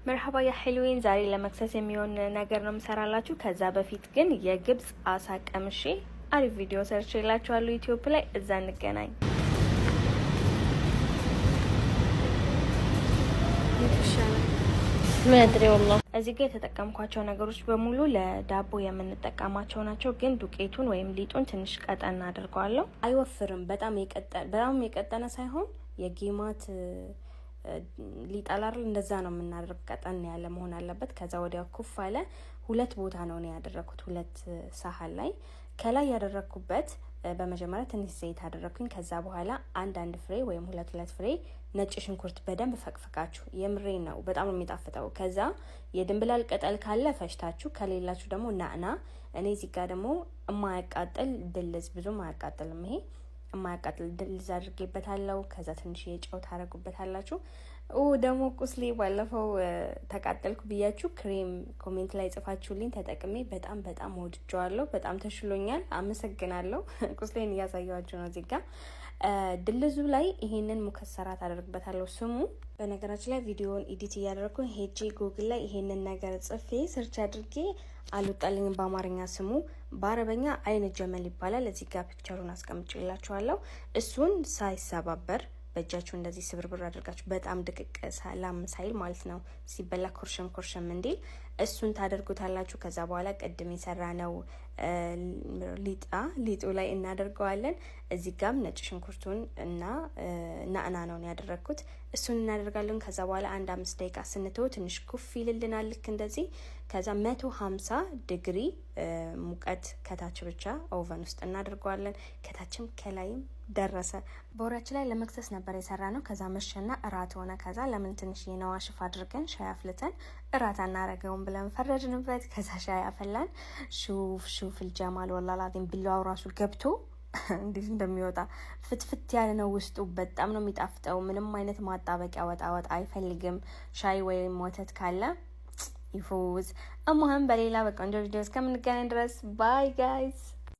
مرحبا يا حلوين زاري لمكسس የሚሆን ነገር ነው የምሰራላችሁ ከዛ በፊት ግን የግብጽ አሳ ቀምሼ አሪፍ ቪዲዮ ሰርቼላችኋለሁ ዩቲዩብ ላይ እዛ እንገናኝ ማድሪ والله እዚህ ጋር የተጠቀምኳቸው ነገሮች በሙሉ ለዳቦ የምንጠቀማቸው ናቸው ግን ዱቄቱን ወይም ሊጡን ትንሽ ቀጠን አድርገዋለሁ አይወፍርም በጣም የቀጠነ ሳይሆን የጌማት ሊጣላል እንደዛ ነው የምናደርግ ቀጠን ያለ መሆን አለበት ከዛ ወዲያው ኩፍ አለ ሁለት ቦታ ነው ያደረኩት ሁለት ሳህን ላይ ከላይ ያደረኩበት በመጀመሪያ ትንሽ ዘይት አደረኩኝ ከዛ በኋላ አንድ ፍሬ ወይም ሁለት ፍሬ ነጭ ሽንኩርት በደንብ ፈቅፍቃችሁ የምሬ ነው በጣም ነው የሚጣፍጠው ከዛ የድንብላል ቅጠል ካለ ፈሽታችሁ ከሌላችሁ ደግሞ ናዕና እኔ እዚህ ጋር ደግሞ የማያቃጥል ድልዝ ብዙም አያቃጥልም ይሄ የማያቃጥል ድልዝ አድርጌበታለሁ ከዛ ትንሽ የጨው ታረጉበታላችሁ ደግሞ ቁስሌ ባለፈው ተቃጠልኩ ብያችሁ ክሬም ኮሜንት ላይ ጽፋችሁልኝ ተጠቅሜ በጣም ወድጄዋለሁ በጣም ተሽሎኛል አመሰግናለሁ ቁስሌን ያሳያችሁ ነው እዚህ ጋር ድልዙ ላይ ይሄንን ሙከሰራት አደርግበታለሁ ስሙ በነገራችን ላይ ቪዲዮውን ኤዲት ያደረኩ ሄጂ ጉግል ላይ ይሄንን ነገር ጽፌ ሰርች አድርጌ አልወጣልኝም በአማርኛ ስሙ በአረበኛ አይን ጀመል ይባላል እዚህ ጋር ፒክቸሩን አስቀምጬላችኋለሁ እሱን ሳይሰባበር በእጃችሁ እንደዚህ ስብርብር አድርጋችሁ በጣም ድቅቅ ሰላም ሳይል ማለት ነው ሲበላ ኮርሸም እንዲል እሱን ታደርጉታላችሁ ከዛ በኋላ ቀድም የሰራነው ሊጡ ላይ እናደርገዋለን እዚህ ጋር ነጭ ሽንኩርቱን እና ናዕና ነው ያደረኩት እሱን እናደርጋለን ከዛ በኋላ 5 ደቂቃ ስንተው ትንሽ ኩፍ ይልልናል ልክ እንደዚህ ከዛ 150 ዲግሪ ሙቀት ከታች ብቻ ኦቨን ውስጥ እናደርገዋለን ከታችም ከላይም ደረሰ ቦራችን ላይ ለመክሰስ ነበር የሰራነው ከዛ መሸና እራት ሆነ ከዛ ለምን ትንሽ የነዋሽፍ አድርገን ሻይ አፍልተን እራት አናረገውም ብለን ፈረድንበት ከዛ ሻይ አፈላን ሹፍ الجمال والله العظيم ቢላው ራሱ ገብቶ እንዴት እንደሚወጣ ፍትፍት ያለ ነው ውስጡ በጣም ነው የሚጣፍጠው ምንም አይነት ማጣበቂያ ወጣ አይፈልግም ሻይ ወይም ወተት ካለ ይፎዝ አማህም በሌላ በቆንጆ ቪዲዮስ ከምንገናኝ ድረስ ባይ ጋይስ